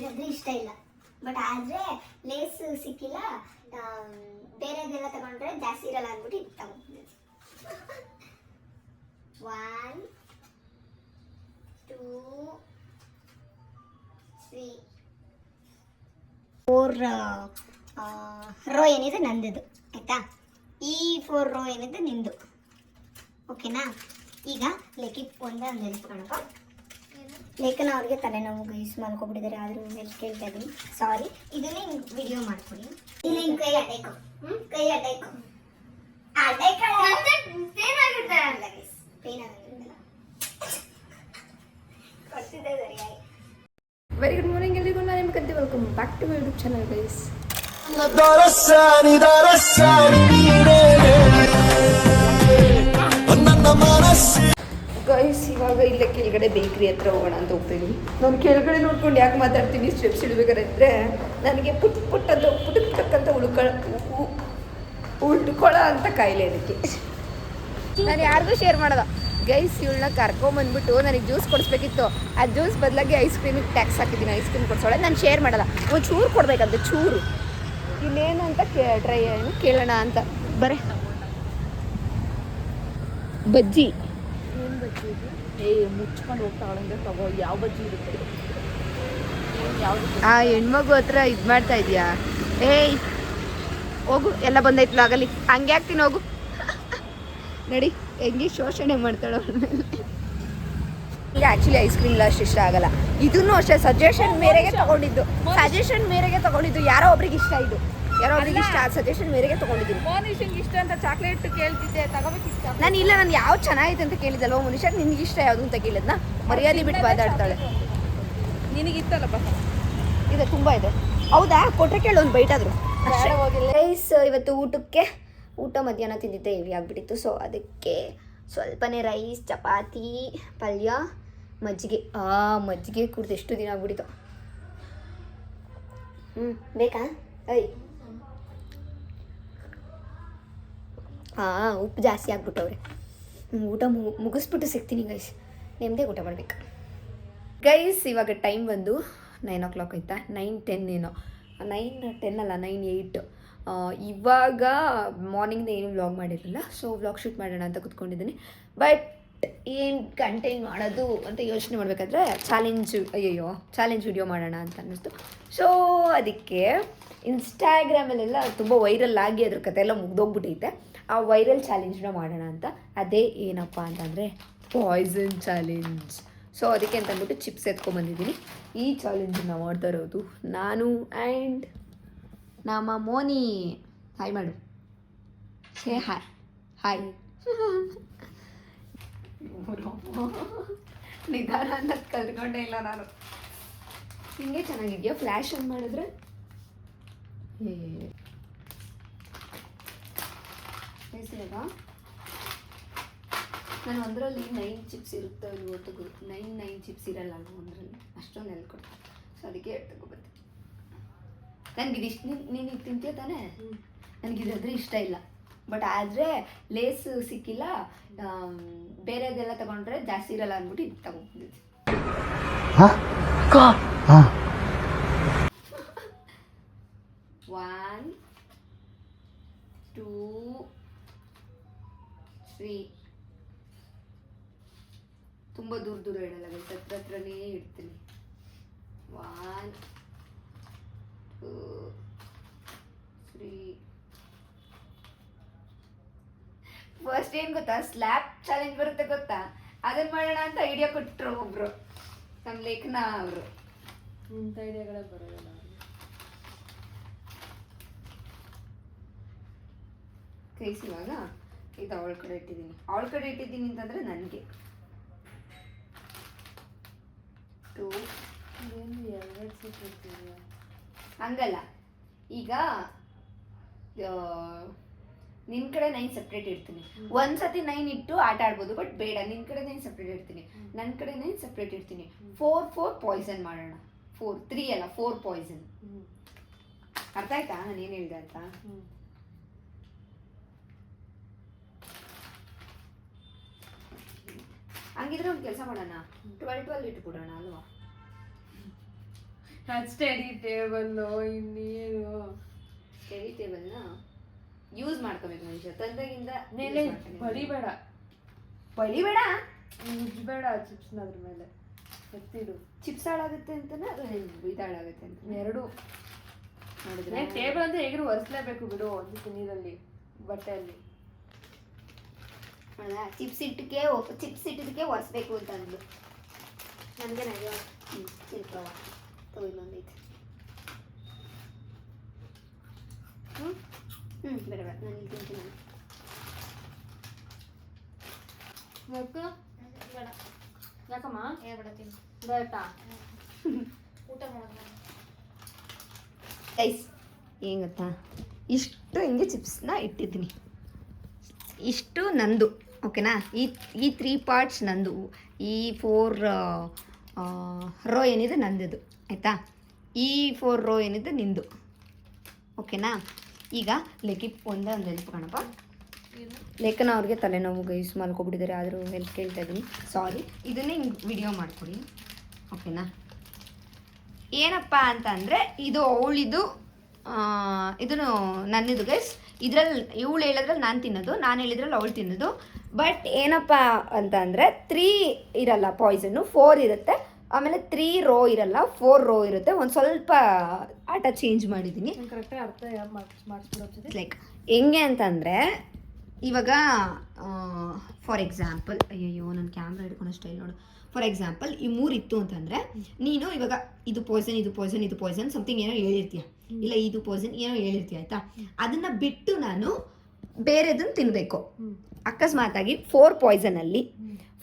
ನನಗಂದ್ರೆ ಇಷ್ಟ ಇಲ್ಲ. ಬಟ್ ಆದರೆ ಲೇಸ್ ಸಿಕ್ಕಿಲ್ಲ, ಬೇರೆದೆಲ್ಲ ತಗೊಂಡ್ರೆ ಜಾಸ್ತಿ ಇರಲ್ಲ ಅಂದ್ಬಿಟ್ಟು ಇದು ತಗೊಂಡಿದ್ದೆ. 1 2 3 4 ರೋ ಏನಿದೆ ನಂದಿದು ಆಯಿತಾ. ಈ 4 ರೋ ಏನಿದೆ ನಿಂದು. ಓಕೆನಾ? ಈಗ ಲೇಖಿ ಒಂದೇ ಒಂದು ನೆನ್ಸ್ಕೊಳಪ್ಪ. ಲೇಖನ ಅವ್ರಿಗೆ ತಲೆನೋವು ಗೈಸ್ ಮಲ್ಕೊಬಿಟ್ಟಿದ್ದಾರೆ. ಆದರೂ ಮೇಲೆ ಕೇಳ್ತಾ ಇದ್ದೀನಿ, ಸಾರಿ. ಇದನ್ನೇ ಹಿಂಗೆ ವಿಡಿಯೋ ಮಾಡ್ಕೊಡಿ. ಇಲ್ಲ ಹಿಂಗೆ ಕೈ ಅಡ್ಡೈಕೊ, ಕೈ ಅಡ್ಡೈಕೊ ಪೇನ್ ಆಗುತ್ತೆ ಅಲ್ಲ ಗೈಸ್, ಪೇನ್ ಆಗೋದಿಲ್ಲ. ಕೊಡ್ತಿದ್ದೆ ಸರಿಯಾಗಿ. ವೆರಿ ಗುಡ್ ಮಾರ್ನಿಂಗ್ ಎಲ್ರಿಗೂ. ನಾನು ನಿಮ್ಗೆ welcome back to my YouTube channel guys. Guys ಇವಾಗ ಇಲ್ಲೇ ಕೆಳಗಡೆ ಬೇಕ್ರಿ ಹತ್ರ ಹೋಗೋಣ ಅಂತ ಹೋಗ್ತಿದ್ದೀನಿ. ನಾನು ಕೆಳಗಡೆ ನೋಡ್ಕೊಂಡು ಯಾಕೆ ಮಾತಾಡ್ತೀನಿ ಸ್ಟೆಪ್ಸ್ ಇಡಬೇಕಾದ್ರೆ ನನಗೆ ಪುಟ್ಟಕ್ಕಂತ ಉಳ್ಕೊಳ್ಳೋ ಅಂತ ಕಾಯಿಲೆ ಅದಕ್ಕೆ. ನಾನು ಯಾರಿಗೂ ಶೇರ್ ಮಾಡೋದ ಗೈಸ್. ಇವಳನ್ನ ಕರ್ಕೊಂಬಂದ್ಬಿಟ್ಟು ನನಗೆ ಜ್ಯೂಸ್ ಕೊಡಿಸ್ಬೇಕಿತ್ತು. ಆ ಜ್ಯೂಸ್ ಬದಲಾಗಿ ಐಸ್ ಕ್ರೀಮಿಗೆ ಟ್ಯಾಕ್ಸ್ ಹಾಕಿದ್ದೀನಿ. ಐಸ್ ಕ್ರೀಮ್ ಕೊಡಿಸೋಳೆ ನಾನು ಶೇರ್ ಮಾಡೋದ. ಒಂದು ಚೂರು ಕೊಡ್ಬೇಕಂತ, ಚೂರು. ಇನ್ನೇನು ಅಂತ ಟ್ರೈ ಕೇಳೋಣ ಅಂತ. ಬರೇ ಬಜ್ಜಿ. ಏನು ಬಜ್ಜಿ ಇದು? ಮುಚ್ಕೊಂಡು ಹೋಗ್ತಾವಳಂದ್ರೆ ತಗೋ. ಯಾವ ಬಜ್ಜಿ ಇರುತ್ತೆ? ಆ ಹೆಣ್ಮಗು ಹತ್ರ ಇದು ಮಾಡ್ತಾ ಇದೆಯಾ? ಹೋಗು, ಎಲ್ಲ ಬಂದೈತ್ಲ ಆಗಲಿ. ಹಂಗೆ ಹಾಕ್ತೀನಿ ಹೋಗು. ನೋಡಿ ಹೆಂಗೆ ಶೋಷಣೆ ಮಾಡ್ತಾಳೆ. ಈಗ ಆ್ಯಕ್ಚುಲಿ ಐಸ್ ಕ್ರೀಮ್ ಅಷ್ಟು ಇಷ್ಟ ಆಗಲ್ಲ. ಇದನ್ನು ಅಷ್ಟೇ ಸಜೆಷನ್ ಮೇರೆಗೆ ತಗೊಂಡಿದ್ದು. ಯಾರೋ ಒಬ್ರಿಗೆ ಇಷ್ಟ, ಇದು ಯಾರೋ ಒಬ್ರಿಗೆ ಇಷ್ಟ. ಸಜೆಷನ್ ಮೇರೆಗೆ ತಗೊಂಡಿದ್ದೀನಿ. ಮೋನಿಶನ್ಗೆ ಇಷ್ಟ ಅಂತ ಚಾಕ್ಲೇಟ್ ಕೇಳ್ತಿದ್ದೆ, ತಗೋಬೇಕಿಷ್ಟ. ನಾನು ಇಲ್ಲ, ನಾನು ಯಾವ್ದು ಚೆನ್ನಾಗಿದೆ ಅಂತ ಕೇಳಿದ್ದಲ್ವ. ಮನುಷ್ಯಕ್ಕೆ ನಿನ್ಗೆ ಇಷ್ಟ ಯಾವುದು ಅಂತ ಕೇಳಿದ್ನ. ಮರ್ಯಾದೆ ಬಿಟ್ಟು ಮಾತಾಡ್ತಾಳೆ. ನಿನಗಿತ್ತಲ್ಲಪ್ಪ, ಇದೆ ತುಂಬ ಇದೆ. ಹೌದಾ? ಕೊಟ್ಟರೆ ಕೇಳು, ಒಂದು ಬೈಟ್ ಆದರೂ. ರೈಸ್ ಇವತ್ತು ಊಟ ಮಧ್ಯಾಹ್ನ ತಿಂದಿದ್ದೆ, ಹೆವಿ ಆಗಿಬಿಟ್ಟಿತ್ತು. ಸೊ ಅದಕ್ಕೆ ಸ್ವಲ್ಪನೇ ರೈಸ್, ಚಪಾತಿ, ಪಲ್ಯ, ಮಜ್ಜಿಗೆ. ಮಜ್ಜಿಗೆ ಕುಡ್ದು ಎಷ್ಟು ದಿನ ಆಗ್ಬಿಟ್ಟಿತ್ತು. ಬೇಕಾ? ಉಪ್ಪು ಜಾಸ್ತಿ ಆಗ್ಬಿಟ್ಟವ್ರೆ. ಊಟ ಮುಗಿಸ್ಬಿಟ್ಟು ಸಿಗ್ತೀನಿ ಗೈಸ್. ನೆಮ್ಮದಿ ಊಟ ಮಾಡ್ಬೇಕು ಗೈಸ್. ಇವಾಗ ಟೈಮ್ ಬಂದು 9 o'clock ಆಯಿತಾ? 9:10 ಏನೋ. 9:10 ಅಲ್ಲ, 9:08. ಇವಾಗ ಮಾರ್ನಿಂಗ್ದ ಏನು ವ್ಲಾಗ್ ಮಾಡಿರಲಿಲ್ಲ. ಸೊ ವ್ಲಾಗ್ ಶೂಟ್ ಮಾಡೋಣ ಅಂತ ಕೂತ್ಕೊಂಡಿದ್ದೀನಿ. ಬಟ್ ಏನು ಕಂಟೆಂಟ್ ಮಾಡೋದು ಅಂತ ಯೋಚನೆ ಮಾಡಬೇಕಾದ್ರೆ ಚಾಲೆಂಜ್ ವಿಡಿಯೋ ಮಾಡೋಣ ಅಂತ ಅನ್ನಿಸ್ತು. ಸೊ ಅದಕ್ಕೆ ಇನ್ಸ್ಟಾಗ್ರಾಮಲ್ಲೆಲ್ಲ ತುಂಬ ವೈರಲ್ ಆಗಿ ಅದ್ರ ಕತೆ ಎಲ್ಲ ಮುಗ್ದೋಗ್ಬಿಟ್ಟೈತೆ. ಆ ವೈರಲ್ ಚಾಲೆಂಜ್ನ ಮಾಡೋಣ ಅಂತ. ಅದೇ ಏನಪ್ಪ ಅಂತಂದರೆ ಪಾಯ್ಸನ್ ಚಾಲೆಂಜ್. ಸೊ ಅದಕ್ಕೆ ಅಂತ ಅಂದ್ಬಿಟ್ಟು ಚಿಪ್ಸ್ ಎತ್ಕೊಂಡ್ಬಂದಿದ್ದೀನಿ. ಈ ಚಾಲೆಂಜನ್ನು ಮಾಡ್ತಾ ಇರೋದು ನಾನು ಆ್ಯಂಡ್ ನಮ್ಮ ಮೋನಿ. ಹಾಯ್ ಮಾಡು. ಹಾಯ್ ನಿಧಾನ ಅಂತ ಕಲ್ತ್ಕೊಂಡೇ ಇಲ್ಲ ನಾನು. ಹಿಂಗೆ ಚೆನ್ನಾಗಿದೆಯಾ? ಫ್ಲ್ಯಾಶ್ ಆನ್ ಮಾಡಿದ್ರೆ ನಾನು ಒಂದರಲ್ಲಿ 9 ಚಿಪ್ಸ್ ಇರುತ್ತೆ. ಇವತ್ತು 9 ಚಿಪ್ಸ್ ಇರಲ್ಲ ಅಲ್ವ ಒಂದರಲ್ಲಿ, ಅಷ್ಟೊಂದು ಕೊಡ್ತೀನಿ. ಸೊ ಅದಕ್ಕೆ ತಗೊಬರ್ತೀನಿ. ನನಗಿದಿಷ್ಟು ನೀನು ಇದು ತಿಂತೀಯ ತಾನೇ? ನನಗಿದಾದ್ರೆ ಇಷ್ಟ ಇಲ್ಲ. ಬಟ್ ಆದರೆ ಲೇಸ್ ಸಿಕ್ಕಿಲ್ಲ, ಬೇರೆದೆಲ್ಲ ತಗೊಂಡ್ರೆ ಜಾಸ್ತಿ ಇರಲ್ಲ ಅಂದ್ಬಿಟ್ಟು ಇದು ತಗೊಂಡಿದ್ದೆ. 1 2 3. ತುಂಬ ದೂರ ಇಡಲ್ಲ, ಹತ್ರನೇ ಇಡ್ತೀನಿ. 1 2 3. ಫಸ್ಟ್ ಏನು ಗೊತ್ತಾ? ಸ್ಲ್ಯಾಪ್ ಚಾಲೆಂಜ್ ಬರುತ್ತೆ ಗೊತ್ತಾ? ಅದನ್ನ ಮಾಡೋಣ ಅಂತ ಐಡಿಯಾ ಕೊಟ್ಟರು ಒಬ್ರು, ನಮ್ಮ ಲೇಖನ ಅವರು. ಇಂಥ ಐಡಿಯಾಗಳೇ ಬರೋಲ್ಲ. ಕೈಸ್ ಇವಾಗ ಇದು ಅವಳ ಕಡೆ ಇಟ್ಟಿದ್ದೀನಿ ಅಂತಂದರೆ ನನಗೆ 2 ಹಂಗಲ್ಲ. ಈಗ ನಿನ್ನ ಕಡೆ 9 ಸಪ್ರೇಟ್ ಇಡ್ತೀನಿ. ಒಂದ್ಸತಿ 9 ಇಟ್ಟು ಆಟ ಆಡ್ಬೋದು. ಬಟ್ ಬೇಡ, ನಿನ್ನ ಕಡೆ 9 ಸಪ್ರೇಟ್ ಇಡ್ತೀನಿ, ನನ್ನ ಕಡೆ 9 ಸಪ್ರೇಟ್ ಇಡ್ತೀನಿ. 4 ಪಾಯ್ಸನ್ ಮಾಡೋಣ. 3 ಅಲ್ಲ, 4 ಪಾಯ್ಸನ್. ಅರ್ಥ ಆಯ್ತಾ ನಾನು ಏನು ಹೇಳಿದೆ ಅಂತ? ಹಂಗಿದ್ರೆ ಒಂದು ಕೆಲಸ ಮಾಡೋಣ, 12 ಇಟ್ಬಿಡೋಣ ಅಲ್ವಾ? ಸ್ಟಡಿ ಟೇಬಲ್ ಇನ್ನೇನು ಸ್ಟಡಿ ಟೇಬಲ್ನ ಯೂಸ್ ಮಾಡ್ಕೋಬೇಕು ಮನುಷ್ಯ ತಂದಾಗಿಂದ ಮೇಲೆ ಬಳಿಬೇಡ ಬಳಿಬೇಡ ಉಜ್ಬೇಡ ಚಿಪ್ಸ್ನ ಅದ್ರ ಮೇಲೆ ಎತ್ತಿಡು. ಚಿಪ್ಸ್ ಹಾಳಾಗುತ್ತೆ ಅಂತನಾ ಇದು ಹಾಳಾಗುತ್ತೆ ಅಂತ ಎರಡು ನೋಡಿದ್ರೆ ಟೇಬಲ್ ಅಂದ್ರೆ ಹೇಗಿರು ಒರೆಸ್ಲೇಬೇಕು ಬಿಡು ಒಂದಿಷ್ಟು ನೀರಲ್ಲಿ ಬಟ್ಟೆಯಲ್ಲಿ. ಚಿಪ್ಸ್ ಇಟ್ಟಿದ್ದಕ್ಕೆ ಒರೆಸ್ಬೇಕು ಅಂತ ಅಂದ್ಲು. ನನಗೆ ತಿಳ್ಕೊವ ಇನ್ನೊಂದೈತೆ. ಬೇಡ ಬೇಡ ನಾನು ಇಲ್ಲಿ ತಿಂತೀನಿ. ಯಾಕಮ್ಮ ಹೇಳ್ಬೇಡ ತಿನ್ನು ಬೇಟಾ ಊಟ ಮಾಡೋದು ಗೈಸ್ ಏನು ಗೊತ್ತಾ, ಇಷ್ಟು ಹಿಂಗೆ ಚಿಪ್ಸ್ನ ಇಟ್ಟಿದ್ದೀನಿ. ಇಷ್ಟು ನಂದು ಓಕೆನಾ. ಈ 3 ಪಾರ್ಟ್ಸ್ ನಂದು, ಈ 4 ರೋ ಏನಿದೆ ನಂದಿದು ಆಯಿತಾ. ಈ 4 ರೋ ಏನಿದೆ ನಿಂದು ಓಕೆನಾ. ಈಗ ಲೆಕ್ಕಿಪ್ ಒಂದು ಹೆಲ್ಪ್ ಕಣಪ್ಪ. ಲೇಖನ ಅವ್ರಿಗೆ ತಲೆನೋವು ಗೈಸ್ ಮಲ್ಕೊಬಿಟ್ಟಿದ್ದಾರೆ, ಆದರೂ ಹೆಲ್ಪ್ ಕೇಳ್ತಾ ಇದ್ದೀನಿ, ಸಾರಿ. ಇದನ್ನೇ ಹಿಂಗೆ ವಿಡಿಯೋ ಮಾಡಿಕೊಡಿ ಓಕೆನಾ. ಏನಪ್ಪ ಅಂತ ಅಂದರೆ ಇದು ಅವಳಿದು, ಇದನ್ನು ನನ್ನದು ಗೈಸ್. ಇದರಲ್ಲಿ ಇವಳು ಹೇಳಿದ್ರಲ್ಲಿ ನಾನು ತಿನ್ನೋದು, ನಾನು ಹೇಳಿದ್ರಲ್ಲಿ ಅವಳು ತಿನ್ನೋದು. ಬಟ್ ಏನಪ್ಪ ಅಂತ ಅಂದರೆ 3 ಇರಲ್ಲ ಪಾಯ್ಸನ್ನು, 4 ಇರುತ್ತೆ. ಆಮೇಲೆ 3 ರೋ ಇರಲ್ಲ, 4 ರೋ ಇರುತ್ತೆ. ಒಂದು ಸ್ವಲ್ಪ ಆಟ ಚೇಂಜ್ ಮಾಡಿದ್ದೀನಿ. ಕರೆಕ್ಟಾಗಿ ಅರ್ಥ ಮಾಡಿಸ್ಬಿಡೋದು. ಲೈಕ್ ಹೆಂಗೆ ಅಂತಂದರೆ ಇವಾಗ ಫಾರ್ ಎಕ್ಸಾಂಪಲ್, ಅಯ್ಯಯ್ಯೋ ನನ್ನ ಕ್ಯಾಮ್ರಾ ಹಿಡ್ಕೊಳೋ ಸ್ಟೈಲ್ ನೋಡು. ಫಾರ್ ಎಕ್ಸಾಂಪಲ್ ಈ 3 ಇತ್ತು ಅಂತಂದರೆ ನೀನು ಇವಾಗ ಇದು ಪಾಯ್ಸನ್ ಇದು ಪಾಯ್ಸನ್ ಇದು ಪಾಯ್ಸನ್ ಸಮಥಿಂಗ್ ಏನೋ ಹೇಳಿರ್ತೀಯ, ಇಲ್ಲ ಇದು ಪಾಯ್ಸನ್ ಏನೋ ಹೇಳಿರ್ತೀಯ ಆಯಿತಾ. ಅದನ್ನು ಬಿಟ್ಟು ನಾನು ಬೇರೆದನ್ನು ತಿನ್ನಬೇಕು. ಅಕಸ್ಮಾತಾಗಿ 4 ಪಾಯ್ಸನಲ್ಲಿ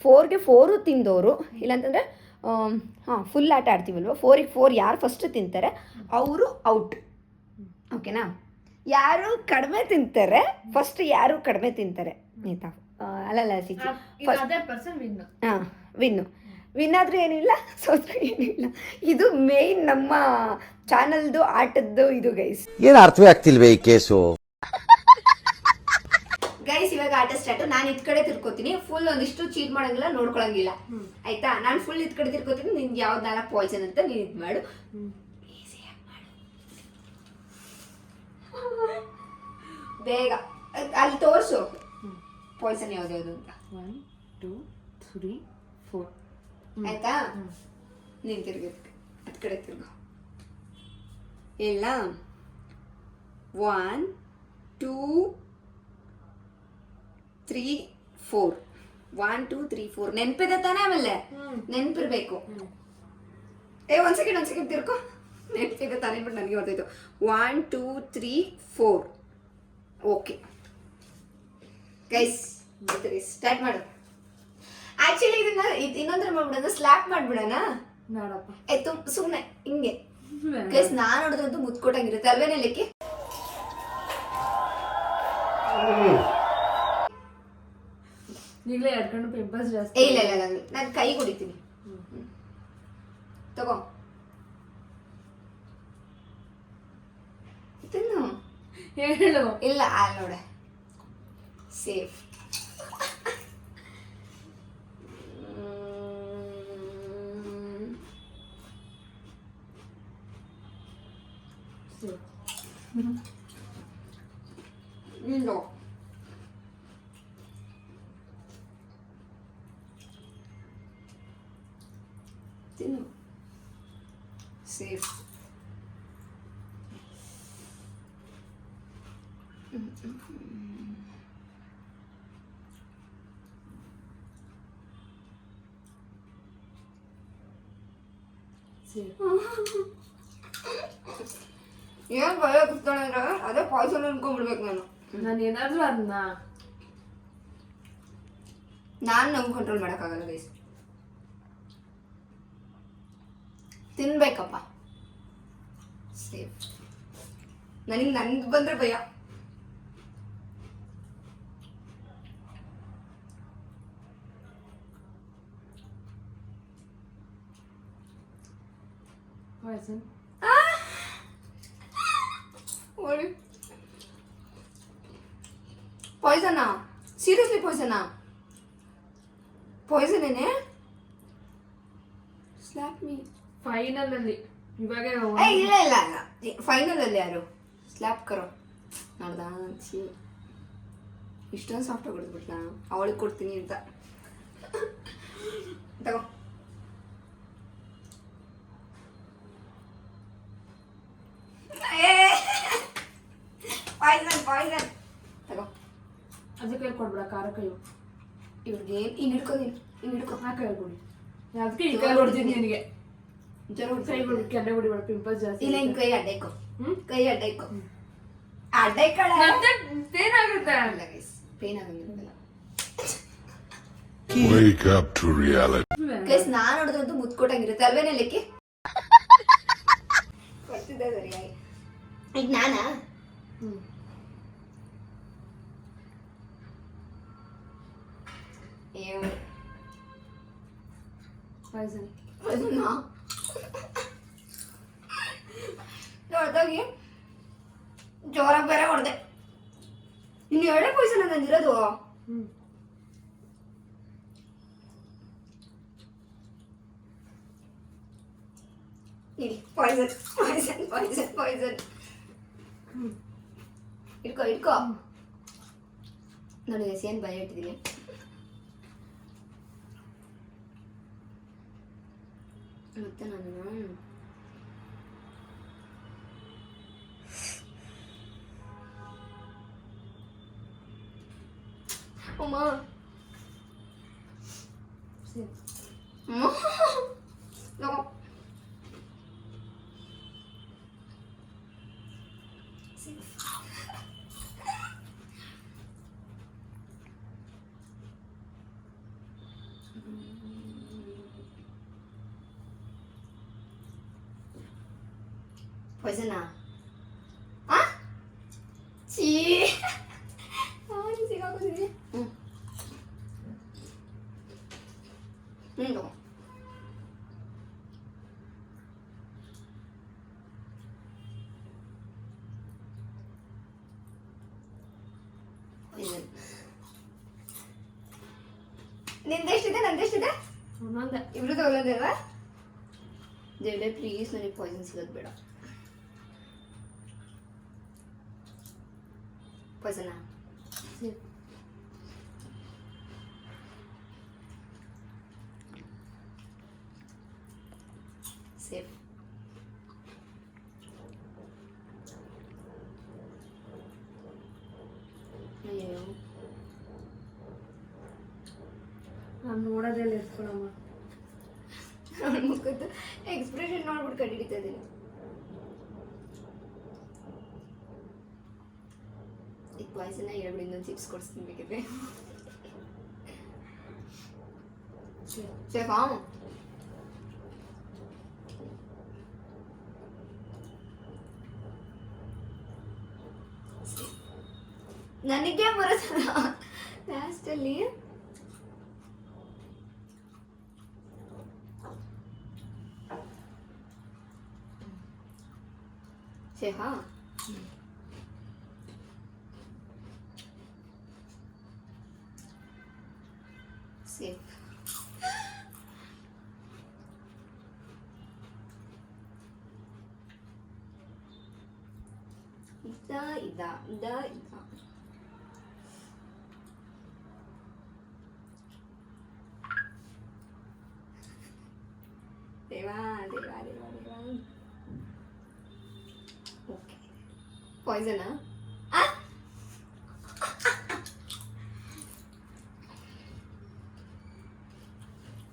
4ಗೆ 4 ತಿಂದವರು, ಇಲ್ಲಾಂತಂದರೆ ಫುಲ್ ಆಟ ಆಡ್ತೀವಲ್ವ, 4ಗೆ 4 ಯಾರು ಫಸ್ಟ್ ತಿಂತಾರೆ ಅವರು ಔಟ್ ಓಕೆನಾ. ಯಾರು ಕಡಿಮೆ ತಿಂತಾರೆ ಫಸ್ಟ್, ಯಾರು ಕಡಿಮೆ ತಿಂತಾರೆ ಆಯಿತಾ. ಅಲ್ಲಲ್ಲ ಸಿಚಿ ಹಾಂ ವಿನ್ ಆದರೂ ಏನಿಲ್ಲ, ಸೋತ್ರೂ ಏನಿಲ್ಲ. ಇದು ಮೇಯ್ನ್ ನಮ್ಮ ಚಾನಲ್ದು ಆಟದ್ದು ಇದು ಗೈಸ್. ಏನು ಅರ್ಥವೇ ಆಗ್ತಿಲ್ವೇ ಈ ಕೇಸು. ಗೈಸ್ ಇವಾಗ ಆಟ ಸ್ಟಾರ್ಟ್. ನಾನು ಇದ್ ಕಡೆ ತಿರ್ಕೋತೀನಿ, ಫುಲ್ ಒಂದಿಷ್ಟು ಚೀಟ್ ಮಾಡಂಗಿಲ್ಲ, ನೋಡ್ಕೊಳಂಗಿಲ್ಲ ಆಯ್ತಾ. ನಾನು ಫುಲ್ ಇದ್ ಕಡೆ ತಿರ್ಕೋತೀನಿ, ನಿನ್ಗೆ ಯಾವ್ದು ನಾಲ್ಕು ಪಾಯ್ಸನ್ ಅಂತ ನೀನು ಇದು ಮಾಡು. ಬೇಗ ಅಲ್ಲಿ ತೋರಿಸು ಪಾಯ್ಸನ್ ಯಾವ್ದು ಅಂತ. 1 2 3 4 ಆಯ್ತಾ. ನೀನು ತಿರ್ಗಕ್ಕೆ ಅದ್ ಕಡೆ ತಿರ್ಗು. ಇಲ್ಲ 1 2 3 4 1 2 3 4 ನೆನಪಿದೆ ತಾನೇ. ಆಮೇಲೆ ನೆನಪಿರ್ಬೇಕು. ಒಂದ್ ಸೆಕೆಂಡ್ ತಿರ್ಕೊ. ನೆನಪಿದೆ ತಾನೇ ಬಟ್ ನನಗೆ ಗೊತ್ತಾಯ್ತು. 1 2 3 4 ಓಕೆ ಗೈಸ್ ಸ್ಟಾರ್ಟ್ ಮಾಡು. ಆಕ್ಚುಲಿ ಇದನ್ನ ಇನ್ನೊಂದ್ರ ಮಾಡ್ಬಿಡೋಣ, ಸ್ಲ್ಯಾಪ್ ಮಾಡ್ಬಿಡೋಣ. ನೋಡಪ್ಪ ಸುಮ್ಮನೆ ಹಿಂಗೆ ಗೈಸ್. ನಾನು ನೋಡಿದ್ರಂತೂ ಮುತ್ಕೊಟ್ಟಂಗಿರುತ್ತೆ ಅಲ್ವೇನೆ ಲೆಕ್ಕಿ. ಈಗಲೇ ಎಡ್ಕೊಂಡು ಪಿಂಪಲ್ಸ್ ಜಾಸ್ತಿ. ಇಲ್ಲ ನಾನು ಕೈ ಕುಡಿತೀನಿ. ತಗೋ ತಿನ್ನು. ಹೇಳು. ಇಲ್ಲ ನೋಡೆ ಸೇಫ್. No. ತಿನ್ನು ಸೇಫ್. ಏನ್ ಭಯ ಕೂತಾಳೆ ಅಂದ್ರೆ ಅದೇ ಪಾಯ್ಸನ್ ಅನ್ಕೊಂಡ್ಬಿಡ್ಬೇಕು ನಾನು ಏನಾದ್ರೂ ಅದನ್ನ ನಾನು ಕಂಟ್ರೋಲ್ ಮಾಡೋಕ್ಕಾಗಲ್ಲ ಗೈಸ್. ತಿನ್ಬೇಕಪ್ಪ ಸೇಫ್. ನನಗೆ ಬಂದ್ರೆ ಭಯ. ಪಾಯ್ಸನಾ? ಸೀರಿಯಸ್ಲಿ ಪಾಯ್ಸನಾ? ಪಾಯ್ಸನ್ ಏನೇ? Slap me. ಫೈನಲ್ ಅಲ್ಲಿ ಇವಾಗ ಇಲ್ಲ ಇಲ್ಲ ಇಲ್ಲ ಫೈನಲ್ ಅಲ್ಲಿ ಯಾರು ಸ್ಲ್ಯಾಪ್ ಕರೋ ನೋಡ್ದಾ ಛೀ ಇಷ್ಟೊಂದು ಸಾಫ್ಟ್ ಆಗಿ ಹೊಡೆದ್ಬಿಟ್ಲಾ ಅವಳಿಗೆ ಕೊಡ್ತೀನಿ ಅಂತ ತಗೋ ಪಾಯ್ಸನ್ ತಗೋ ಅದಕ್ಕೆ ಕೊಡ್ಬಿಡ ಖಾರ ಕೈ ಇವ್ರಿಗೆ ಹಿಂಗೆ ಹಿಡ್ಕೋತೀನಿ ಹಿಂಗೆ ಹಿಡ್ಕೊ ಆ ಕೈ ಕೊಡಿ ಅದಕ್ಕೆ ಈ ಕೈ ಹೊಡ್ತೀನಿ ನಿನಗೆ ಜರ ಕೈ ಹೊಡಿ ಕೆನ್ನೆ ಹೊಡಿಬೇಡ ಪಿಂಪಲ್ಸ್ ಜಾಸ್ತಿ ಇಲ್ಲ ಹಿಂಗೆ ಕೈ ಅಡ್ಡ ಇಕ್ಕೋ ಕೈ ಅಡ್ಡ ಇಕ್ಕೋ ಅಡ್ಡ ಇಕ್ಕಳ ಪೇನ್ ಆಗುತ್ತೆ ಪೇನ್ ಆಗಂಗಿಲ್ಲ Wake up to reality. Guys ನಾನು ನೋಡಿದ್ರಂತೂ ಮುತ್ತು ಕೊಟ್ಟಂಗಿರುತ್ತೆ ಅಲ್ವೇನೆ ಲೆಕ್ಕಿ ಕೊಡ್ತಿದ್ದೆ ಸರಿಯಾಗಿ ಈಗ ನಾನಾ ಪಾಯ್ಸನ್ ನೋಡ್ದಾಗಿ ಜೋರಾಗಿ ಬೇರೆ ಹೊಡೆದೆ ಇನ್ನು ಎರಡೇ ಪಾಯ್ಸನ್ ನಂದಿರೋದು ಇಲ್ಲಿ ಪಾಯ್ಸನ್ ಇಟ್ಕೋ ನೋಡಿ ಏನ್ ಭಯ ಇಟ್ಟಿದ್ದೀನಿ ಮತ್ತೆ ನಾನು ಅಮ್ಮ ಪಾಯ್ಸನಾ ಚೀ ಸಿಗಾಕೋದಿದೆ ತಗೋ ನಿಂದೆಷ್ಟಿದೆ ನಂದೆಷ್ಟಿದೆ ಒಂದೊಂದೇ ಇಬ್ರು ತಗೊಳ್ಳೋದಿಲ್ವಾ ದೇವ್ರೆ ಪ್ಲೀಸ್ ನನಗೆ ಪಾಯ್ಸನ್ ಸಿಗೋದು ಬೇಡ ಪಾಯ್ಸನಾ ಸೇಫ್ ಅಯ್ಯೋ ನಾನು ನೋಡೋದೆಲ್ಲ ಇರ್ಕೊಳಮ್ಮ ಅವ್ಳ ಮುಖದ್ದು ಎಕ್ಸ್ಪ್ರೆಷನ್ ನೋಡ್ಬಿಟ್ಟು ಕಂಡಿಡಿತಾ ಇದ್ದೀನಿ ಈಗ ಪಾಯ್ಸನ್ನ ಹೇಳ್ಬಿಡಿ ಇನ್ನೊಂದು ಚಿಪ್ಸ್ ಕೊಡಿಸ್ತೀನಿ ಬೇಕಿದ್ರೆ ಸೇಫಾ ನನಗೆ ಬರುತ್ತಲ್ಲ ಲಾಸ್ಟಲ್ಲಿ ಸೇಫಾ ಸೇಫ್ ಇದ ದೇವಾ ಓಕೆ ಪಾಯ್ಸನಾ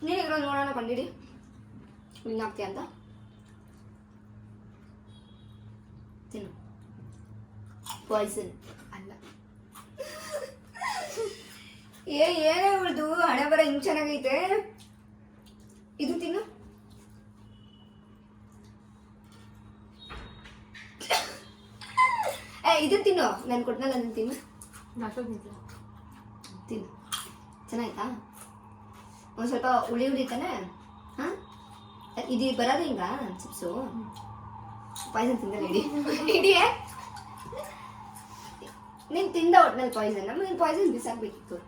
ನೀನು ನೋಡೋಣ ಕಂಡಿಡಿ ವಿನ್ ಆಗ್ತೀಯ ಅಂತ ತಿನ್ನು ಪಾಯ್ಸನ್ ಅಲ್ಲ ಏನೇ ಉಳ್ದು ಹಣೆ ಬರ ಹಿಂಗ್ ಚೆನ್ನಾಗೈತೆ ಇದು ತಿನ್ನು ಇದು ತಿನ್ನು ನಾನು ಕೊಟ್ಟನಲ್ಲ ಅದನ್ನು ತಿನ್ನು ತಿನ್ನು ಚೆನ್ನಾಯ್ತಾ ಒಂದು ಸ್ವಲ್ಪ ಹುಳಿ ತಾನೆ ಹಾಂ ಇದು ಬರೋದು ಹಿಂಗ ಚಿಪ್ಸು ಪಾಯ್ಸನ್ ತಿಂದಲ್ಲ ಇಡಿಯೇ ನೀನು ತಿಂದ ಒಟ್ಟಿನಲ್ಲಿ ಪಾಯ್ಸನ್ ನೀನು ಪಾಯ್ಸನ್ ಬಿಸಾಕ್ಬೇಕಿತ್ತು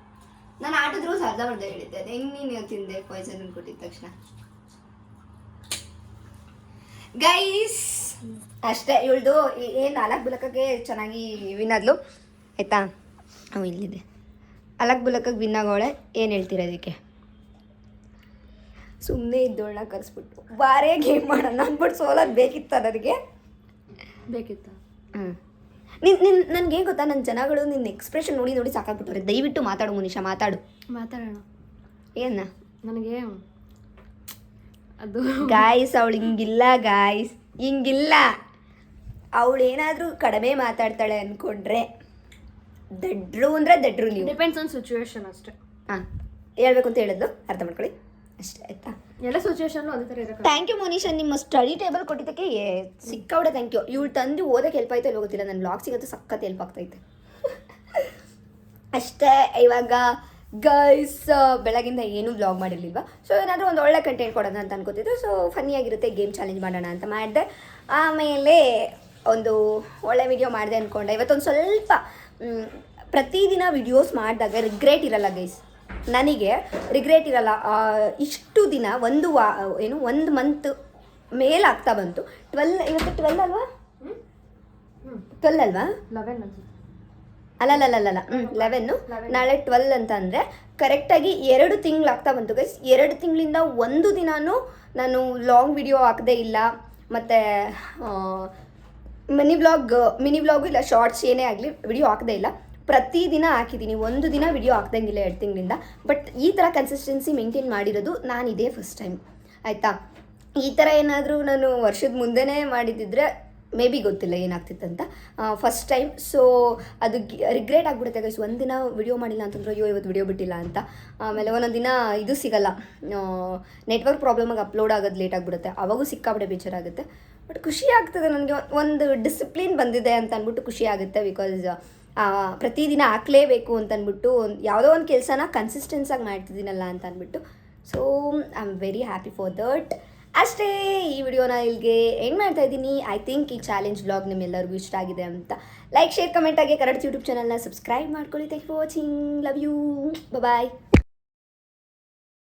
ನಾನು ಆಟದ ಅರ್ಧ ಹೇಳಿದ್ದೆ ಅದು ಹೆಂಗೆ ನೀನು ತಿಂದೆ ಪಾಯ್ಸನ್ ಕೊಟ್ಟಿದ ತಕ್ಷಣ ಗೈಸ್ ಅಷ್ಟೇ ಇವಳ್ದು ಏನು ಅಲಕ್ ಬುಲಕಕ್ಕೆ ಚೆನ್ನಾಗಿ ವಿನ್ ಆದ್ಲು ಆಯ್ತಾ. ಅವು ಇಲ್ಲಿದೆ ಅಲಕ್ ಬುಲಕಕ್ಕೆ ವಿನ್ ಆಗೋಳೆ. ಏನು ಹೇಳ್ತೀರಾ ಇದಕ್ಕೆ? ಸುಮ್ಮನೆ ಇದ್ದೋಳನ್ನ ಕರೆಸ್ಬಿಟ್ಟು ಬಾರೇ ಗೇಮ್ ಮಾಡೋಣ ಅಂದ್ಬಿಟ್ಟು ಸೋಲೋದು ಬೇಕಿತ್ತ ನನಗೆ. ಬೇಕಿತ್ತ? ನನ್ಗೆ ಗೊತ್ತಾ, ನನ್ನ ಜನಗಳು ನಿನ್ನ ಎಕ್ಸ್ಪ್ರೆಷನ್ ನೋಡಿ ನೋಡಿ ಸಾಕಾಗ್ಬಿಟ್ಟವ್ರೆ. ದಯವಿಟ್ಟು ಮಾತಾಡು ಮುನಿಷಾ, ಮಾತಾಡು. ಮಾತಾಡೋಣ. ಏನ ನನಗೆ ಅದು ಗಾಯ್ಸ್ ಅವಳು ಹಿಂಗಿಲ್ಲ ಗಾಯ್ಸ್, ಹಿಂಗಿಲ್ಲ. ಅವಳು ಏನಾದರೂ ಕಡಿಮೆ ಮಾತಾಡ್ತಾಳೆ ಅಂದ್ಕೊಂಡ್ರೆ ದಡ್ರು ಅಂದರೆ ದಡ್ರು ನೀವು. ಡಿಪೆಂಡ್ಸ್ ಆನ್ ಸಿಚುವೇಶನ್ ಅಷ್ಟೇ. ಹಾಂ, ಹೇಳ್ಬೇಕು ಅಂತ ಹೇಳಿದ್ದು ಅರ್ಥ ಮಾಡ್ಕೊಳ್ಳಿ ಅಷ್ಟೇ ಆಯ್ತಾ. ಎಲ್ಲ ಸಿಚುವೇಶನ್ ಅದೇ ಥರ ಇರಕ್ಕೆ. ಥ್ಯಾಂಕ್ ಯು ಮೋನಿಶಾ, ನಿಮ್ಮ ಸ್ಟಡಿ ಟೇಬಲ್ ಕೊಟ್ಟಿದ್ದಕ್ಕೆ ಸಿಕ್ಕಾವಡೆ ಥ್ಯಾಂಕ್ ಯು. ಇವಳು ತಂದು ಓದಕ್ಕೆ ಹೆಲ್ಪ್ ಆಯ್ತು ಇಲ್ವೋ ಗೊತ್ತಿಲ್ಲ, ನನ್ನ ಬ್ಲಾಗ್ ಸಿಗತ್ತೆ ಸಖತ್ ಹೆಲ್ಪ್ ಆಗ್ತೈತೆ ಅಷ್ಟೇ. ಇವಾಗ ಗೈಸ್ ಬೆಳಗಿಂದ ಏನೂ ಬ್ಲಾಗ್ ಮಾಡಿರಲಿಲ್ವಾ, ಸೊ ಏನಾದರೂ ಒಂದು ಒಳ್ಳೆ ಕಂಟೆಂಟ್ ಕೊಡೋಣ ಅಂತ ಅನ್ಕೋತಿದ್ದು. ಸೊ ಫನ್ನಿಯಾಗಿರುತ್ತೆ, ಗೇಮ್ ಚಾಲೆಂಜ್ ಮಾಡೋಣ ಅಂತ ಮಾಡಿದೆ. ಆಮೇಲೆ ಒಂದು ಒಳ್ಳೆ ವಿಡಿಯೋ ಮಾಡಿದೆ ಅಂದ್ಕೊಂಡೆ. ಇವತ್ತೊಂದು ಸ್ವಲ್ಪ ಪ್ರತಿದಿನ ವಿಡಿಯೋಸ್ ಮಾಡಿದಾಗ ರಿಗ್ರೆಟ್ ಇರಲ್ಲ ಗೈಸ್, ನನಗೆ ರಿಗ್ರೆಟ್ ಇರಲ್ಲ. ಇಷ್ಟು ದಿನ ಒಂದು ಮಂತ್ ಮೇಲೆ ಆಗ್ತಾ ಬಂತು. 12 ಇವತ್ತು 12 ಅಲ್ವಾ? 12 ಅಲ್ವಾ? 11 ಅನ್ಸುತ್ತೆ. ಅಲ್ಲ 11. ನಾಳೆ 12 ಅಂತ ಅಂದರೆ ಕರೆಕ್ಟಾಗಿ 2 ತಿಂಗಳು ಆಗ್ತಾ ಬಂತು ಗೈಸ್. 2 ತಿಂಗಳಿಂದ ಒಂದು ದಿನಾನೂ ನಾನು ಲಾಂಗ್ ವಿಡಿಯೋ ಹಾಕದೇ ಇಲ್ಲ, ಮತ್ತು ಮಿನಿ ವ್ಲಾಗು ಇಲ್ಲ, ಶಾರ್ಟ್ಸ್ ಏನೇ ಆಗಲಿ ವಿಡಿಯೋ ಹಾಕದೇ ಇಲ್ಲ. ಪ್ರತಿದಿನ ಹಾಕಿದ್ದೀನಿ, ಒಂದು ದಿನ ವಿಡಿಯೋ ಹಾಕ್ದಂಗಿಲ್ಲ 2 ತಿಂಗಳಿಂದ. ಬಟ್ ಈ ಥರ ಕನ್ಸಿಸ್ಟೆನ್ಸಿ ಮೇಂಟೈನ್ ಮಾಡಿರೋದು ನಾನು ಇದೇ ಫಸ್ಟ್ ಟೈಮ್ ಆಯಿತಾ. ಈ ಥರ ಏನಾದರೂ ನಾನು ವರ್ಷದ ಮುಂದೆನೇ ಮಾಡಿದ್ದಿದ್ರೆ ಮೇ ಬಿ ಗೊತ್ತಿಲ್ಲ ಏನಾಗ್ತಿತ್ತಂತ. First time. ಸೊ ಅದು ರಿಗ್ರೆಟ್ ಆಗಿಬಿಡುತ್ತೆ ಗೈಸ್. ಒಂದಿನ ವಿಡಿಯೋ ಮಾಡಿಲ್ಲ ಅಂತಂದ್ರೆ ಅಯ್ಯೋ ಇವತ್ತು ವಿಡಿಯೋ ಬಿಟ್ಟಿಲ್ಲ ಅಂತ. ಆಮೇಲೆ ಒಂದೊಂದು ದಿನ ಇದು ಸಿಗಲ್ಲ, ನೆಟ್ವರ್ಕ್ ಪ್ರಾಬ್ಲಮಾಗಿ ಅಪ್ಲೋಡ್ ಆಗೋದು ಲೇಟ್ ಆಗಿಬಿಡುತ್ತೆ, ಅವಾಗೂ ಸಿಕ್ಕಾಬಿಟ್ಟೆ ಬೇಜಾರಾಗುತ್ತೆ. ಬಟ್ ಖುಷಿ ಆಗ್ತದೆ ನನಗೆ, ಒಂದು ಡಿಸಿಪ್ಲಿನ್ ಬಂದಿದೆ ಅಂತ ಅಂದ್ಬಿಟ್ಟು ಖುಷಿ ಆಗುತ್ತೆ. ಬಿಕಾಸ್ ಪ್ರತಿದಿನ ಹಾಕಲೇಬೇಕು ಅಂತ ಅಂದ್ಬಿಟ್ಟು ಯಾವುದೋ ಒಂದು ಕೆಲಸನ ಕನ್ಸಿಸ್ಟೆನ್ಸಾಗಿ ಮಾಡ್ತಿದ್ದೀನಲ್ಲ ಅಂತ ಅಂದ್ಬಿಟ್ಟು. So I am very happy for that. ಅಷ್ಟೇ, ಈ ವಿಡಿಯೋನ ಇಲ್ಲಿಗೆ ಎಂಡ್ ಮಾಡ್ತಾ ಇದ್ದೀನಿ. ಐ ಥಿಂಕ್ ಈ ಚಾಲೆಂಜ್ ವ್ಲಾಗ್ ನಿಮ್ಮೆಲ್ಲರಿಗೂ ಇಷ್ಟ ಆಗಿದೆ ಅಂತ. ಲೈಕ್, ಶೇರ್, ಕಮೆಂಟ್ ಆಗಿ ಕನ್ನಡ ಯೂಟ್ಯೂಬ್ ಚಾನಲ್ನ ಸಬ್ಸ್ಕ್ರೈಬ್ ಮಾಡ್ಕೊಳ್ಳಿ. Thank you for watching. Love you. Bye.